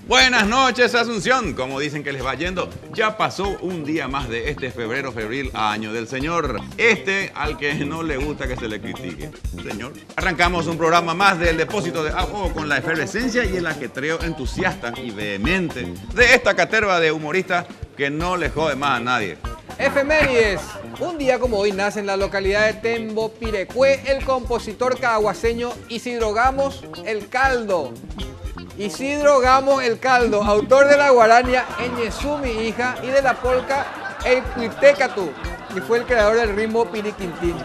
Buenas noches, Asunción. Como dicen que les va yendo, ya pasó un día más de este febrero febril, año del Señor. Al que no le gusta que se le critique. Señor. Arrancamos un programa más del Depósito de Agua con la efervescencia y el ajetreo entusiasta y vehemente de esta caterva de humoristas que no le jode más a nadie. Efemérides. Un día como hoy nace en la localidad de Tembopirecué el compositor caguaseño Isidro Gamos el Caldo. Isidro Gamos el Caldo, autor de la guarania Eñezú mi hija y de la polca El Cuitecatú, y fue el creador del ritmo Piriquintín.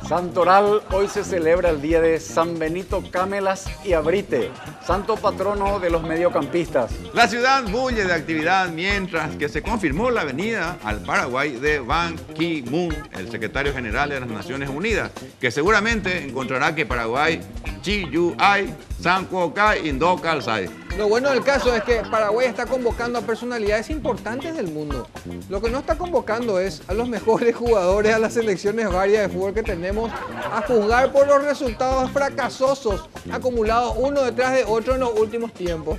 Santoral, hoy se celebra el día de San Benito Camelas y Abrite, santo patrono de los mediocampistas. La ciudad bulle de actividad mientras que se confirmó la venida al Paraguay de Ban Ki-moon, el secretario general de las Naciones Unidas, que seguramente encontrará que Paraguay Chi-yu-ai, San-kuo-kai, Indo-kalsai. Lo bueno del caso es que Paraguay está convocando a personalidades importantes del mundo. Lo que no está convocando es a los mejores jugadores, a las selecciones varias de fútbol que tenemos, a juzgar por los resultados fracasosos acumulados uno detrás de otro en los últimos tiempos.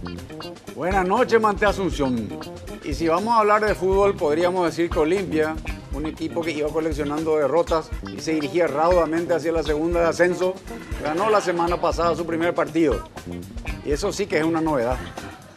Buenas noches, Mante Asunción. Y si vamos a hablar de fútbol, podríamos decir que Olimpia, un equipo que iba coleccionando derrotas y se dirigía raudamente hacia la segunda de ascenso, ganó la semana pasada su primer partido. Y eso sí que es una novedad.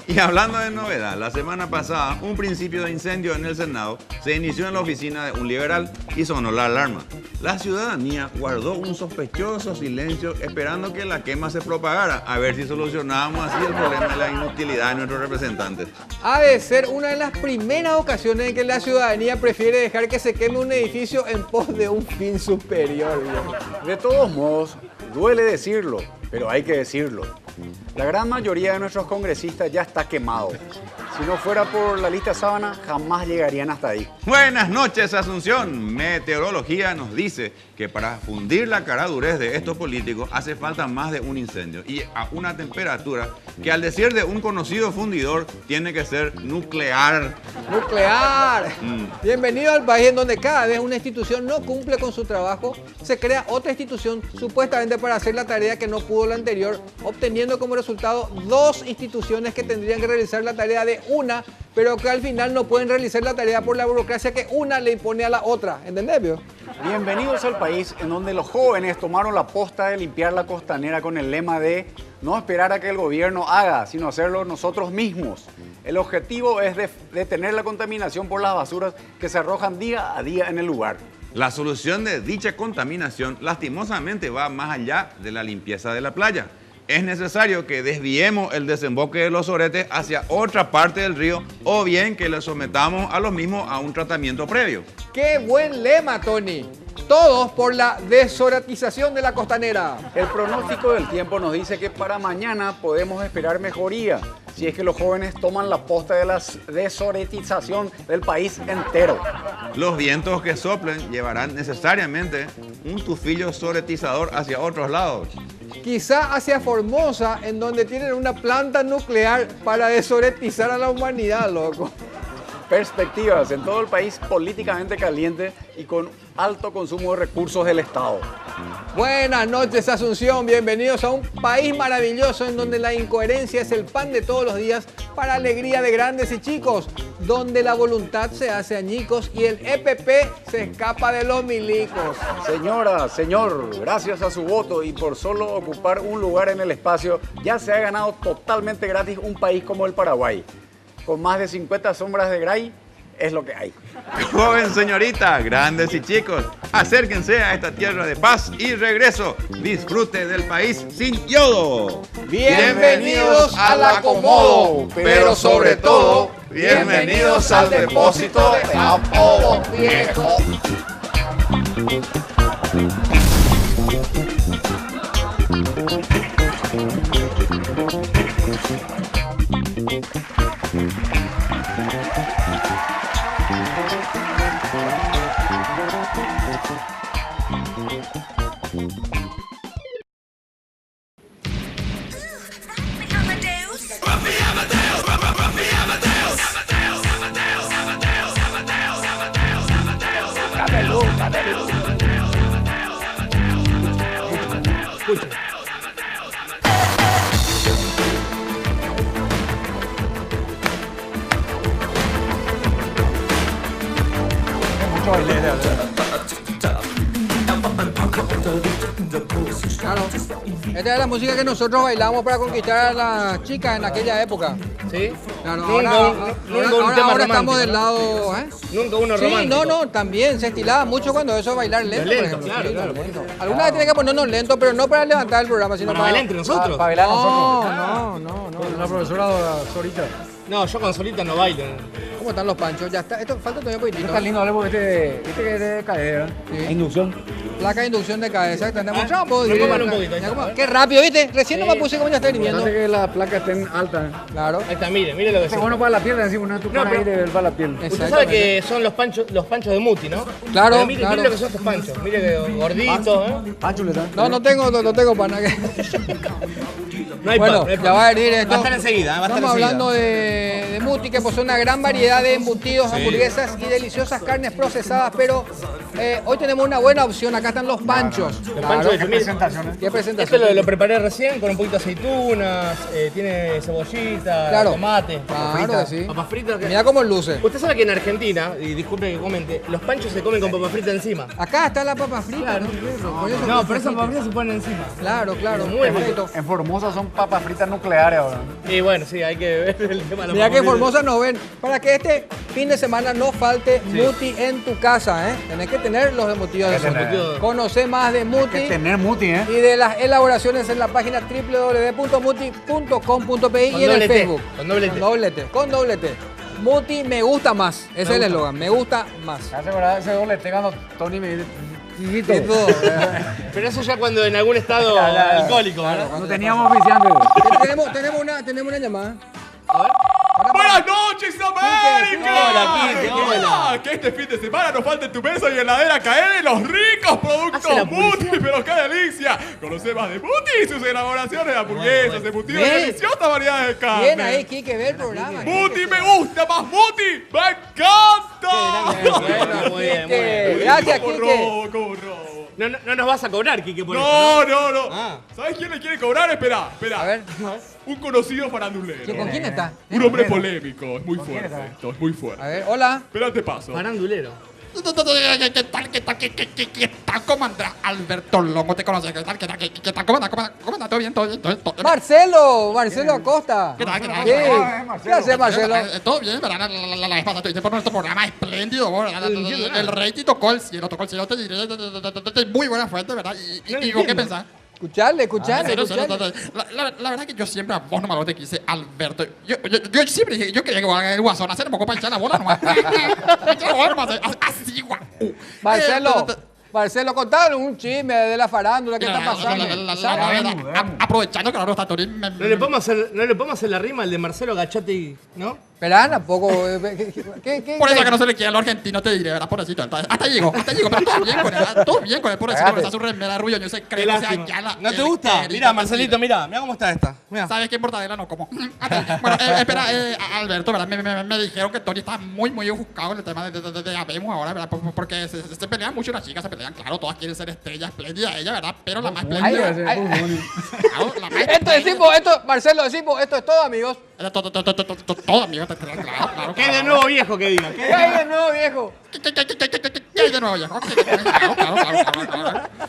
Y hablando de novedad, la semana pasada un principio de incendio en el Senado se inició en la oficina de un liberal y sonó la alarma. La ciudadanía guardó un sospechoso silencio esperando que la quema se propagara, a ver si solucionábamos así el problema de la inutilidad de nuestros representantes. Ha de ser una de las primeras ocasiones en que la ciudadanía prefiere dejar que se queme un edificio en pos de un fin superior. De todos modos, duele decirlo, pero hay que decirlo. La gran mayoría de nuestros congresistas ya está quemado. Si no fuera por la lista sábana, jamás llegarían hasta ahí. Buenas noches, Asunción. Meteorología nos dice que para fundir la caradurez de estos políticos hace falta más de un incendio y a una temperatura que, al decir de un conocido fundidor, tiene que ser nuclear. ¡Nuclear! Bienvenido al país en donde cada vez una institución no cumple con su trabajo, se crea otra institución supuestamente para hacer la tarea que no pudo la anterior, obteniendo como resultado dos instituciones que tendrían que realizar la tarea de una, pero que al final no pueden realizar la tarea por la burocracia que una le impone a la otra. ¿Entendés, Pio? Bienvenidos al país en donde los jóvenes tomaron la posta de limpiar la costanera con el lema de no esperar a que el gobierno haga, sino hacerlo nosotros mismos. El objetivo es detener la contaminación por las basuras que se arrojan día a día en el lugar. La solución de dicha contaminación lastimosamente va más allá de la limpieza de la playa. Es necesario que desviemos el desemboque de los oretes hacia otra parte del río o bien que le sometamos a los mismos a un tratamiento previo. ¡Qué buen lema, Tony! Todos por la desoratización de la costanera. El pronóstico del tiempo nos dice que para mañana podemos esperar mejoría si es que los jóvenes toman la posta de la desoretización del país entero. Los vientos que soplen llevarán necesariamente un tufillo soretizador hacia otros lados. Quizá hacia Formosa, en donde tienen una planta nuclear para desoretizar a la humanidad, loco. Perspectivas en todo el país políticamente caliente y con alto consumo de recursos del Estado. Buenas noches, Asunción. Bienvenidos a un país maravilloso en donde la incoherencia es el pan de todos los días para alegría de grandes y chicos, donde la voluntad se hace añicos y el EPP se escapa de los milicos. Señora, señor, gracias a su voto y por solo ocupar un lugar en el espacio, ya se ha ganado totalmente gratis un país como el Paraguay. Con más de 50 sombras de Grey, es lo que hay. Joven señorita, grandes y chicos, acérquense a esta tierra de paz y regreso. Disfrute del país sin yodo. Bienvenidos al acomodo, pero sobre todo, bienvenidos al depósito de apodo viejo. Escuchen. Mucho baile. Claro. Esta es la música que nosotros bailamos para conquistar a las chicas en aquella época. ¿Sí? Claro, Nunca ahora, un tema ahora estamos romántico. del lado. ¿Eh? Nunca uno Sí, romántico. no, también se estilaba mucho cuando eso bailar lento, Lento, por ejemplo. claro, Sí, claro. lento. Alguna vez tiene que ponernos lento, pero no para levantar el programa, sino Para para. bailar entre nosotros. Para bailar nosotros. No. La profesora Sorita. No, yo con solita no bailo. ¿Cómo están los panchos? Ya está. Esto falta todavía un poquitito. Está lindo, ¿vale? Porque viste que es de cadera. Sí. Inducción. Placa de inducción de cabeza. Te demostramos. Ah, repóngalo un poquito, ahí Mira está, cómo- a ver. Qué rápido, ¿viste? Recién no me puse como ya está hirviendo. Importante que las placas estén altas. Claro. Ahí está, mire lo que Es es. bueno para la piel, decimos, no tu cara pero- ahí de para la piel. Usted sabe que son los panchos de Muti, ¿no? Claro, Pero mire, claro. mire lo que son estos panchos. Mire que gordito, ¿eh? Pancho le da. No tengo para nada que. No hay Bueno, pan, no hay ya pan. va a venir esto. Va a estar enseguida, va a estar Estamos enseguida. hablando de Muti, que posee una gran variedad de embutidos, hamburguesas y deliciosas carnes procesadas, pero hoy tenemos una buena opción. Acá están los panchos. Los Claro. panchos de ¿Qué familia. presentaciones? ¿Qué Esto presentación? lo preparé recién con un poquito de aceitunas, tiene cebollita, Claro. tomate, Claro que sí. papas fritas. Mira cómo luce. Usted sabe que en Argentina, y disculpe que comente, los panchos se comen con papas fritas encima. Acá está la papa frita. ¿No? Con eso No, pero esas papas fritas se ponen encima. Claro. Muy perfecto. En Formosa son papas fritas nucleares ahora. Y bueno, sí, hay que ver el tema de las Mira papas que fritas. Formosa nos ven. Para que este fin de semana no falte Muti en tu casa, ¿eh? Tenés que tener los embutidos de Hay que Muti. tener. Conoce más de Muti. Que tener muti, ¿eh? Y de las elaboraciones en la página www.muti.com.pi y en el doble T, Facebook. con doble T. Con doble T. Muti me gusta más. Ese es el eslogan. Me gusta más. Hace verdad ese doble T cuando Tony me dice. "Hijito". Y todo. Pero eso ya cuando en algún estado alcohólico, ¿verdad? No teníamos oficiantes. Tenemos una llamada. Buenas noches, América. Hola, Quique, hola. Que este fin de semana no falte en tu mesa y heladera caer en los ricos Hace la productos Muti, pero qué delicia. Conoce más de Muti y sus elaboraciones de hamburguesas, embutidos y Bien. deliciosas variedades de carne. Bien ahí, Kike, ve el programa. Muti me gusta más Muti, me encanta. Bueno, muy bien, muy bien. Gracias, Como Kike. robo, como robo. No nos vas a cobrar, Kike, por No, eso, no, no. Ah. ¿Sabes quién le quiere cobrar? Espera. A ver, Un conocido farandulero. ¿con quién está? Un hombre polémico. Es muy fuerte esto, es muy fuerte. A ver, hola. Espera, te paso. Farandulero. ¿Qué tal? ¿Cómo anda Alberto Longo? ¿Te conoces? ¿Qué tal? ¿Cómo anda? ¿Todo bien? ¿Todo bien? Marcelo Acosta. ¿Qué tal? ¿Qué tal? Sí. ¿Qué hace, Marcelo? Todo bien, ¿verdad? La vez pasada estuviste por nuestro programa espléndido, ¿verdad? El rating tocó el cielo, te diré. Muy buena fuente, ¿verdad? ¿Y vos qué pensás? Escucharle. La verdad que yo siempre a vos nomás te quise, Alberto. Yo siempre dije, yo quería que el Guasón hacer un poco para echar la bola nomás. Echar la bola nomás, así, guau. Marcelo, contale un chisme de la farándula que está pasando. Aprovechando que ahora está Torín. ¿No le podemos hacer la rima al de Marcelo Gachati, no? Esperá, tampoco. ¿Qué? Por eso que no se le quiere al argentino, te diré, ¿verdad? Pobrecito. Hasta llegó, pero todo bien con él, pobrecito, con esa su remera rubio, yo sé, Qué creo que sea lástima. ya la. ¿No te gusta? Mira, Marcelito, mira cómo está esta. Mira. ¿Sabes qué mortadela no como? Bueno, espera, Alberto, ¿verdad? Me dijeron que Tony está muy ofuscado en el tema de Habemos ahora, ¿verdad? Porque se pelean mucho las chicas, se pelean, claro, todas quieren ser estrellas, espléndida ella, ¿verdad? Pero la más espléndida. Claro, la más Marcelo, decimos, esto es todo, amigos. Todo, amigo, claro. ¿Qué de nuevo viejo que diga? ¿Qué hay de nuevo, viejo? ¿Qué hay de nuevo, viejo?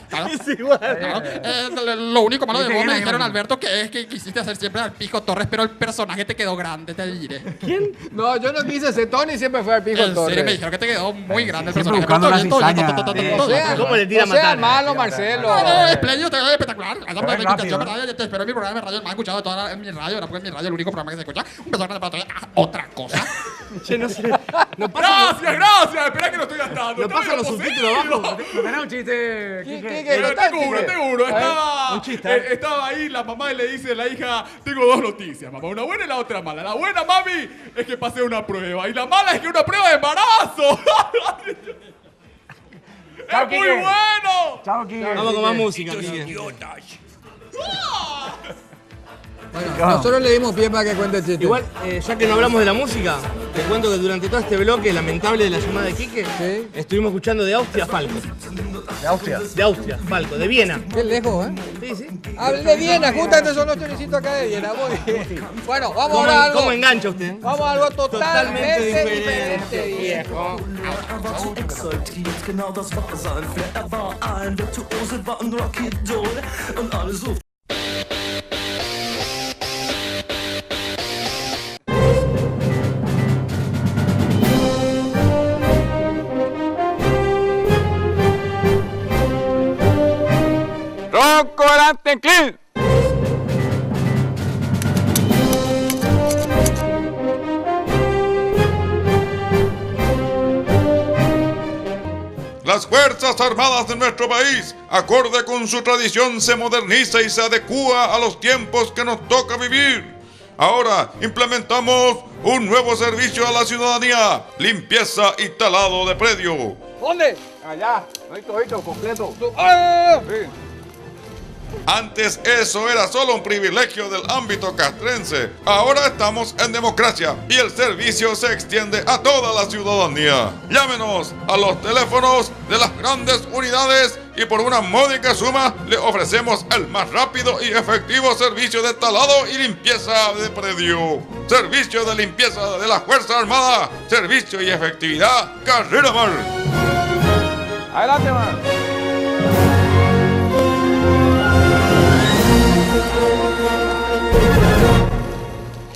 Claro. Es igual. Claro. Lo único malo de vos me dijeron, Alberto, que es que quisiste hacer siempre al Pijo Torres, pero el personaje te quedó grande, te diré. No, yo no quise ser Tony, siempre fue al Pijo En serio, me Torres. dijeron que te quedó muy grande el Siempre personaje. buscando Pero todo la bien, cizaña. todo bien. ¿Cómo le tira a No sea matar? malo, Marcelo. No, espléndido, te veo espectacular. Hagamos la rápido, invitación, ¿eh? ¿verdad? Yo te espero en mi programa de radio, el más escuchado de toda mi radio, ¿verdad? Porque en mi radio es el único programa que se escucha. Un beso grande para todos. Otra cosa. Che, no sé. No pasa. Gracias. Espera que lo estoy gastando. ¿No pasan los subtítulos abajo? Tenés un chiste, Quique. Tengo uno. Un chiste. Estaba ahí la mamá y le dice a la hija, tengo dos noticias, mamá, una buena y la otra mala. La buena, mami, es que pasé una prueba y la mala es que una prueba de embarazo. Chao, ¡Es muy Quique. bueno! Chao, Quique. Vamos con más música, Quique. Bueno, nosotros le dimos pie para que cuente el chiste. Igual, ya que no hablamos de la música, te cuento que durante todo este bloque lamentable de la llamada de Quique, Sí. estuvimos escuchando de Austria Falco. ¿De Austria? De Austria, Falco, de Viena. Qué lejos, ¿eh? Sí, sí. Hable de Viena, justamente son los choricitos acá de Viena. Muy bien. Bueno, vamos ¿Cómo, ahora a algo. cómo engancha usted? Vamos a algo totalmente diferente, diferente, viejo. Er war zu exaltiert, genau das war sein Flair. Er war ein Virtuose, war ein Rocky-Doll und alles so. Rocco Volante Clean. Las Fuerzas Armadas de nuestro país, acorde con su tradición, se moderniza y se adecúa a los tiempos que nos toca vivir. Ahora implementamos un nuevo servicio a la ciudadanía: limpieza y talado de predio. ¿Dónde? Allá, todito, completo. ¡Ah! Antes eso era solo un privilegio del ámbito castrense. Ahora estamos en democracia y el servicio se extiende a toda la ciudadanía. Llámenos a los teléfonos de las grandes unidades y por una módica suma le ofrecemos el más rápido y efectivo servicio de talado y limpieza de predio. Servicio de limpieza de la Fuerza Armada. Servicio y efectividad Carrera Mar. Adelante, man.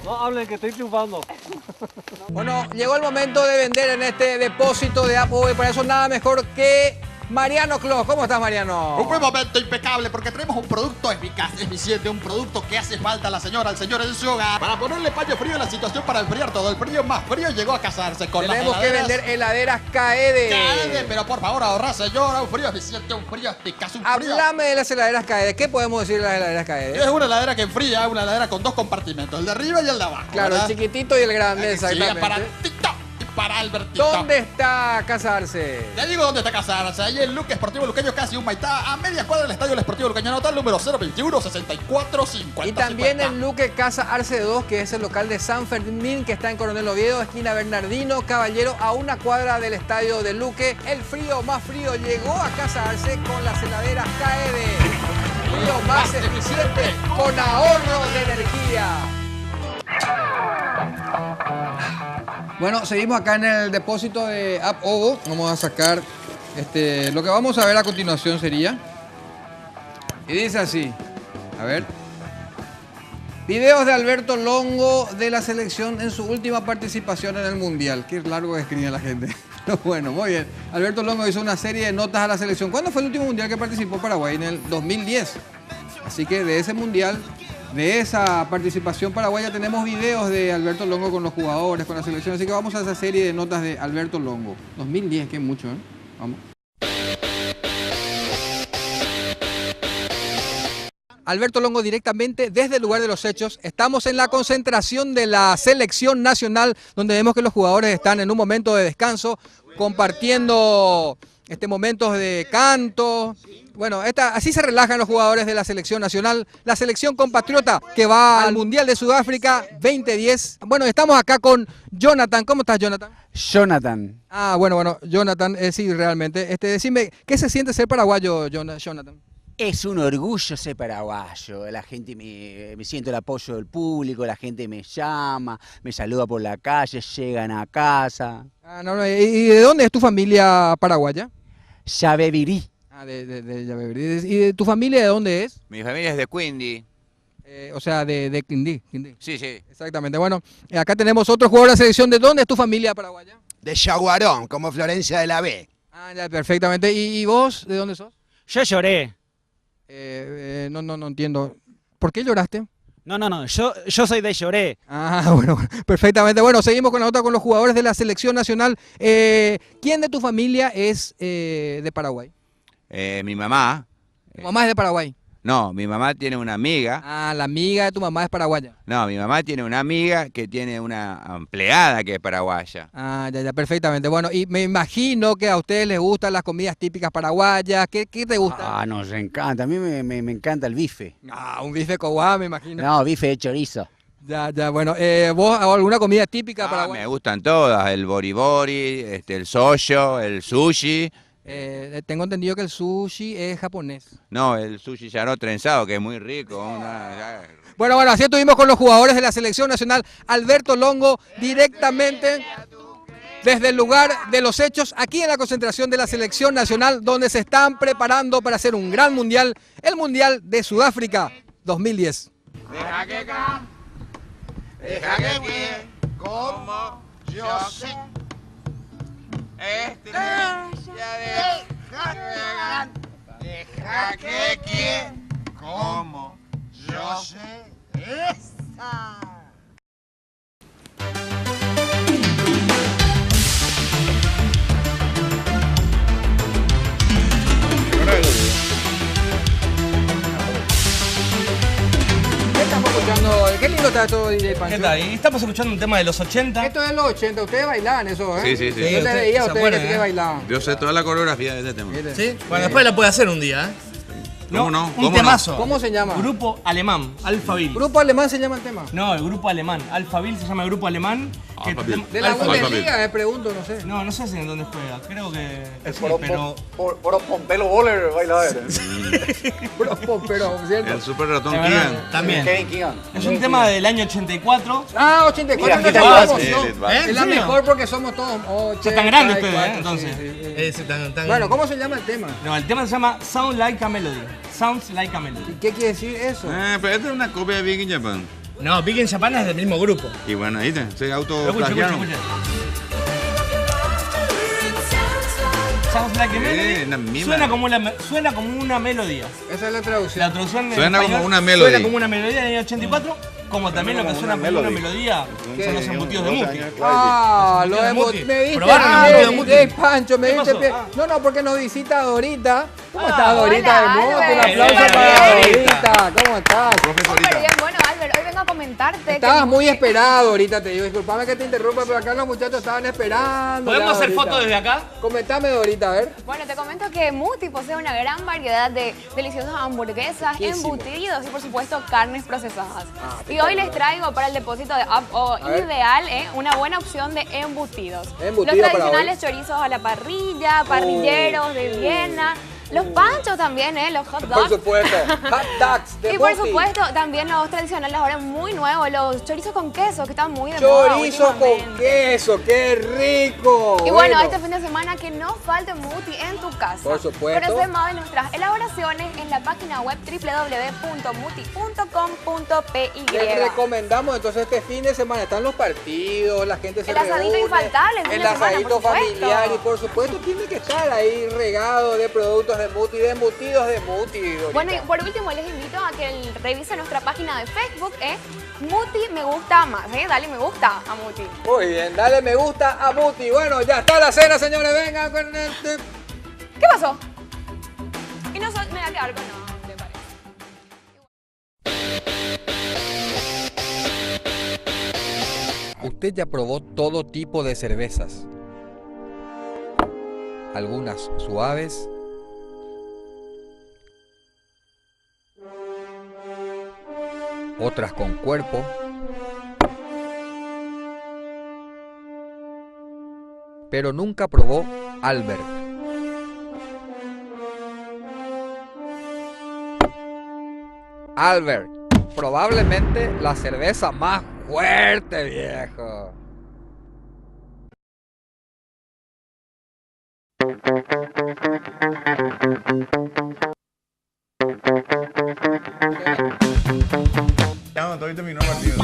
No hablen que estoy triunfando. Bueno, llegó el momento de vender en este depósito de Apple y para eso nada mejor que Mariano Clos. ¿Cómo estás, Mariano? Un buen momento impecable porque tenemos un producto eficaz, eficiente, un producto que hace falta a la señora, al señor en su hogar para ponerle paño frío a la situación, para enfriar todo. El frío más frío llegó a casarse con las Tenemos que heladeras. vender heladeras Kaede. Cállate, pero por favor ahorra, señora, un frío eficiente, un frío eficaz, un frío. Háblame de las heladeras Kaede. ¿Qué podemos decir de las heladeras Kaede? Es una heladera que enfría, una heladera con dos compartimentos, el de arriba y el de abajo. Claro, el ¿verdad? chiquitito y el grande, Sí, exactamente. para Tito y para Albertito. ¿Dónde está Casarse? Te digo dónde está Casarse, ahí el Luque Esportivo Luqueño, casi un Maitá, a media cuadra del Estadio del Esportivo Luqueño, nota el número 021 64 50. Y también el Luque Casa Arce 2, que es el local de San Fermín, que está en Coronel Oviedo, esquina Bernardino Caballero, a una cuadra del estadio de Luque. El frío más frío llegó a Casa Arce con las heladeras Kaede. Frío más eficiente con ahorro de energía. Bueno, seguimos acá en el depósito de App Ovo. Vamos a sacar lo que vamos a ver a continuación sería. Y dice así. A ver. Videos de Alberto Longo de la selección en su última participación en el Mundial. Qué largo escribe la gente. Pero bueno, muy bien. Alberto Longo hizo una serie de notas a la selección. ¿Cuándo fue el último Mundial que participó Paraguay? En el 2010. Así que de ese Mundial, de esa participación paraguaya, tenemos videos de Alberto Longo con los jugadores, con la selección. Así que vamos a esa serie de notas de Alberto Longo. 2010, que es mucho, ¿eh? Vamos. Alberto Longo directamente desde el lugar de los hechos. Estamos en la concentración de la selección nacional, donde vemos que los jugadores están en un momento de descanso, compartiendo momentos de canto. Bueno, así se relajan los jugadores de la selección nacional, la selección compatriota que va al Mundial de Sudáfrica 2010. Bueno, estamos acá con Jonathan. ¿Cómo estás, Jonathan? Jonathan. Ah, bueno, Jonathan, sí, realmente. Decime, ¿qué se siente ser paraguayo, Jonathan? Es un orgullo ser paraguayo, la gente me siento el apoyo del público, la gente me llama, me saluda por la calle, llegan a casa. Ah, no, ¿y de dónde es tu familia paraguaya? Yabebirí. Ah, de Yabebirí. ¿Y de tu familia de dónde es? Mi familia es de Quindi. O sea, de Quindí. Sí, sí. Exactamente. Bueno, acá tenemos otro jugador de la selección. ¿De dónde es tu familia paraguaya? De Yaguarón, como Florencia de la B. Ah, ya, perfectamente. ¿Y vos, de dónde sos? Yo lloré. No entiendo. ¿Por qué lloraste? No, yo soy de Lloré. Ah, bueno, perfectamente. Bueno, seguimos con la nota con los jugadores de la selección nacional. ¿Quién de tu familia es de Paraguay? Mi mamá. Tu mamá es de Paraguay. No, mi mamá tiene una amiga. Ah, la amiga de tu mamá es paraguaya. No, mi mamá tiene una amiga que tiene una empleada que es paraguaya. Ah, ya, perfectamente. Bueno, y me imagino que a ustedes les gustan las comidas típicas paraguayas. ¿Qué te gusta? Ah, nos encanta. A mí me encanta el bife. Ah, un bife coguá, me imagino. No, bife de chorizo. Ya, bueno. ¿Vos alguna comida típica paraguaya? Me gustan todas, el boribori, el sollo, el sushi. Tengo entendido que el sushi es japonés. No, el sushi yaró trenzado, que es muy rico. Bueno, así estuvimos con los jugadores de la Selección Nacional. Alberto Longo, directamente desde el lugar de los hechos, aquí en la concentración de la Selección Nacional, donde se están preparando para hacer un gran mundial, el Mundial de Sudáfrica 2010. Deja que como yo sé. Deja que como yo sé. Esa. Estamos escuchando, qué lindo está todo, DJ Pancho. ¿Qué tal? Y estamos escuchando un tema de los 80. Esto es de los 80, ustedes bailaban eso, ¿eh? Sí. Yo les veía a ustedes que bailaban. Yo sé toda la coreografía de este tema. ¿Sí? Bueno, después la puede hacer un día, ¿eh? ¿Cómo no? Un temazo. ¿Cómo se llama? Grupo alemán, Alphaville. ¿Grupo alemán se llama el tema? No, el grupo alemán. Alphaville se llama el grupo alemán. De la Bundesliga, me pregunto, no sé. No sé si en dónde juega. Creo que Es sí, pero... Por Pompelo Boller baila él. Pero, ¿cierto? El super ratón verdad, Keegan. también. Kevin Keegan. Es un tema del año 84. Ah, 84. Mira, no aquí sabemos, está. ¿no? Es la mejor porque somos todos 80. Son tan grandes ustedes, ¿eh? 84, Entonces. sí. Bueno, ¿cómo se llama el tema? No, el tema se llama Sound Like a Melody. Sounds Like a Melody. ¿Y qué quiere decir eso? Pero esta es una copia de Big in Japan. No, Big in Japan es del mismo grupo. Y bueno, ahí se Escucha. autoplagiaron. Sounds Like a Melody. la misma. Suena como una melodía. Esa es la traducción. La traducción en Suena español como una melodía. Suena como una melodía del año 84, como también lo que suena como una melodía son los embutidos de Muti. Ah, lo de Muti. me viste ¿Probaron a embutido de Muti? DJ Pancho, me ¿Qué viste pasó? No, porque nos visita Dorita. ¿Cómo estás, Dorita de Muti? Un Albert. aplauso Súper para bien. Dorita. ¿Cómo estás? Súper bien, bueno, Albert, hoy vengo a comentarte Estabas que muy esperado ahorita, te digo. Disculpame que te interrumpa, pero acá los muchachos estaban esperando. ¿Podemos hacer Dorita. fotos desde acá? Comentame, Dorita, a ver. Bueno, te comento que Muti posee una gran variedad de deliciosas hamburguesas, Riquísimo. embutidos y por supuesto carnes procesadas. Y hoy les traigo para el depósito de Up ver. Ideal una buena opción de embutidos. Embutido Los para tradicionales chorizos a la parrilla, parrilleros de Viena, los panchos también, los hot dogs. Por supuesto. Hot dogs de Y por Muti. supuesto también los tradicionales ahora muy nuevos, los chorizos con queso que están muy de moda Chorizo con últimamente. queso, qué rico. Y bueno, este fin de semana que no falte Muti en tu casa. Por supuesto. Conoce más de nuestras elaboraciones en la página web www.muti.com.py. Les recomendamos entonces este fin de semana. Están los partidos, la gente se El asadito reúne. infaltable el fin El de semana, asadito por supuesto. familiar y por supuesto tiene que estar ahí regado de productos de Muti, de embutidos de Muti. Dorita. Bueno, y por último les invito a que revisen nuestra página de Facebook, Muti me gusta más, dale me gusta a Muti. Muy bien, dale me gusta a Muti. Bueno, ya está la cena, señores. Vengan con el... ¿Qué pasó? Y no me da que algo, no, ¿te parece? Usted ya probó todo tipo de cervezas. Algunas suaves, otras con cuerpo, pero nunca probó Albert. Albert, probablemente la cerveza más fuerte, viejo. Ya no, todavía terminó el partido.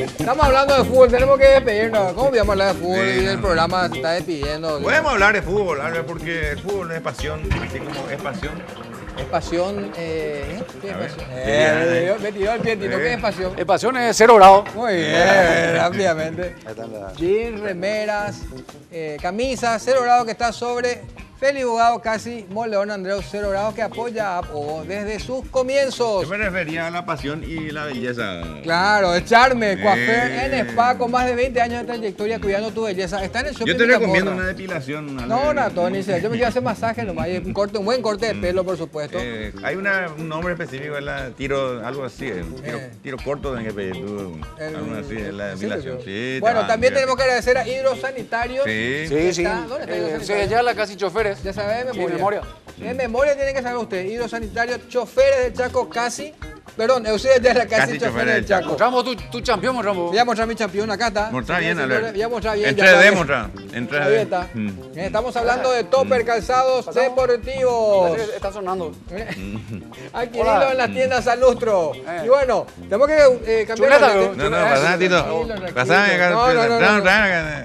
Estamos hablando de fútbol, tenemos que despedirnos. ¿Cómo vamos a hablar de fútbol? Y el programa se está despidiendo. Podemos hablar de fútbol, Albert, porque el fútbol es pasión, así como es pasión. Es pasión. ¿Qué es pasión? Me tiró el pie, Tino. ¿Qué es pasión? El pasión es 0 grados. Muy bien, rápidamente. Ahí está la... Jeans, remeras, camisas, 0 grados que está sobre Félix Bogado, casi Moleón Andreu 0 grados, que apoya a Pogo desde sus comienzos. Yo me refería a la pasión y la belleza. Claro, echarme, coafer en spa con más de 20 años de trayectoria cuidando tu belleza. Está en el shopping. Yo te de recomiendo Camorra. una depilación. No, Tony, yo me quiero hacer masaje nomás. Y un buen corte de pelo, por supuesto. Hay un nombre específico, es la tiro, algo así, tiro corto en que pedir tú, algo así, es la depilación. Sí, bueno, también tenemos que agradecer a Hidrosanitarios. Sí. ¿Dónde está Hidrosanitarios? Sí, ya la casi choferes. Ya sabe de Sí, memoria. En memoria tienen que saber ustedes. Hidrosanitarios, choferes del Chaco, casi. Perdón, ustedes ya la casi choferes del Chaco. Mostramos tu campeón, mostramos. Voy a mostrar mi campeón, acá está. Mostrar bien, a señores, ver. voy a mostrar bien. En ya 3D, está. mostrar. En 3D. Ahí está. Estamos hablando de Topper Calzados Deportivos. Está sonando. Adquirilo en las tiendas Salustro. Y bueno, tenemos que cambiar Chuleta, los lentes. No, pasá, Tito. Pasame acá. No.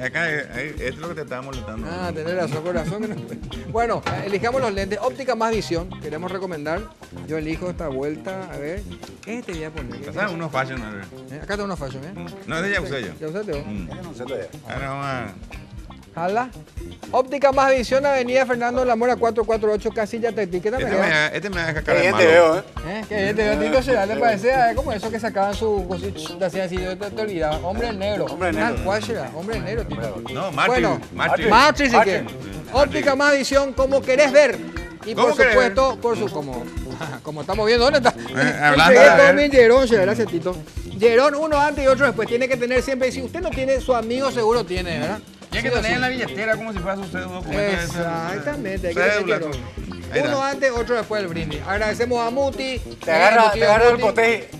Acá, esto es lo que te estaba molestando. Ah, tenés razón, corazón. Bueno, elijamos los lentes. Óptica Más Visión, queremos recomendar. Yo elijo esta vuelta. A ver, este voy a poner. Pasame unos fashion, a ver. Acá tengo unos fashion, No, ese ya usé yo. ¿Ya usaste vos? No sé todavía. Ahora vamos a... Jala. Óptica Más Visión, Avenida Fernando de la Mora 448, Casilla Tetí. ¿Qué tal me queda? Este me deja Qué cara de bien malo. te veo, Qué bien te veo, Tito Será, ¿te parece? ¿Cómo eso que sacaban su cosita? Te hacían así, yo te olvidaba. Hombre en negro. Hombre en negro. ¿Cuál será? Hombre en negro, Tito. No, Matrix. Bueno, Matrix. Matrix, sí que. Óptica Más Visión, como querés ver. Y por ¿Cómo querés supuesto, como estamos viendo, ¿dónde está? hablando Entregué de todo ver. bien Gerón, gracias, Tito. Gerón, uno antes y otro después. Tiene que tener siempre. Si usted no tiene, su amigo seguro tiene, ¿verdad? Tiene que tener en la billetera como si fuera su documento. Exactamente, hay que Cédula. tener Ahí está. uno antes, otro después del brindis. Agradecemos a Muti. Te agarra el Muti. poteje.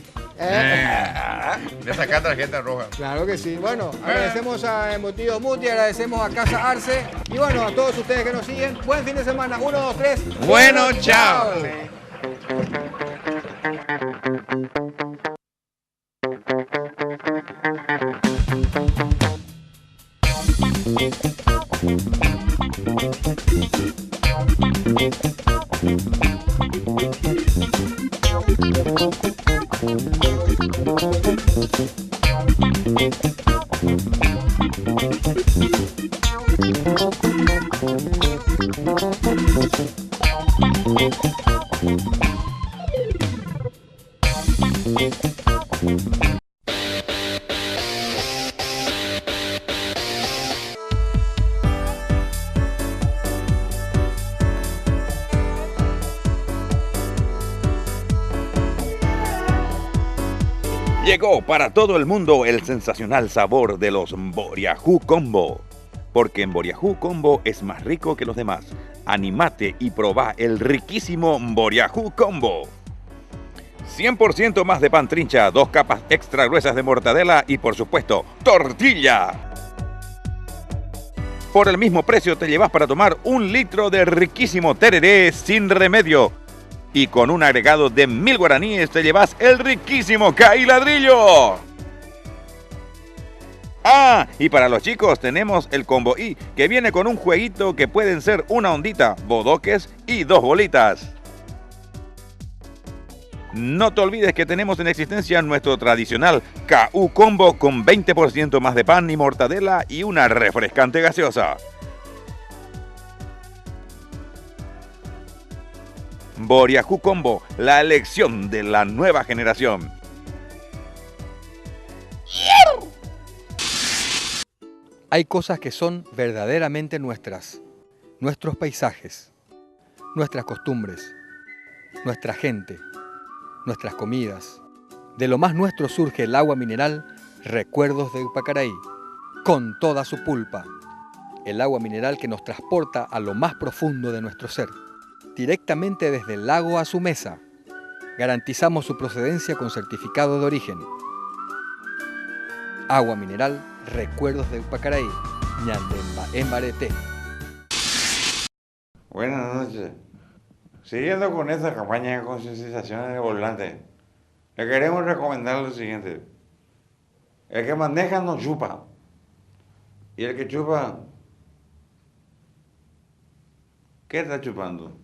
Le saca tarjeta roja. Claro que sí. Bueno, agradecemos a Embutido Muti, agradecemos a Casa Arce y bueno, a todos ustedes que nos siguen. Buen fin de semana. 1, 2, 3. Bueno, chao. Llegó para todo el mundo el sensacional sabor de los Boriajú Combo. Porque en Boriajú Combo es más rico que los demás. Animate y probá el riquísimo Boriajú Combo. 100% más de pan trincha, 2 capas extra gruesas de mortadela y por supuesto, tortilla. Por el mismo precio te llevas para tomar 1 litro de riquísimo tereré sin remedio. Y con un agregado de 1000 guaraníes te llevas el riquísimo Cailadrillo. Ah, y para los chicos tenemos el Combo I, que viene con un jueguito que pueden ser una ondita, bodoques y 2 bolitas. No te olvides que tenemos en existencia nuestro tradicional KU Combo con 20% más de pan y mortadela y una refrescante gaseosa. Boriajú Combo, la elección de la nueva generación. Hay cosas que son verdaderamente nuestras. Nuestros paisajes, nuestras costumbres, nuestra gente, nuestras comidas. De lo más nuestro surge el agua mineral Recuerdos de Upacaraí, con toda su pulpa. El agua mineral que nos transporta a lo más profundo de nuestro ser. Directamente desde el lago a su mesa. Garantizamos su procedencia con certificado de origen. Agua mineral Recuerdos de Upacaraí, Ñandemba Embarete. Buenas noches. Siguiendo con esta campaña de concientización en el volante, le queremos recomendar lo siguiente. El que maneja no chupa. Y el que chupa, ¿qué está chupando?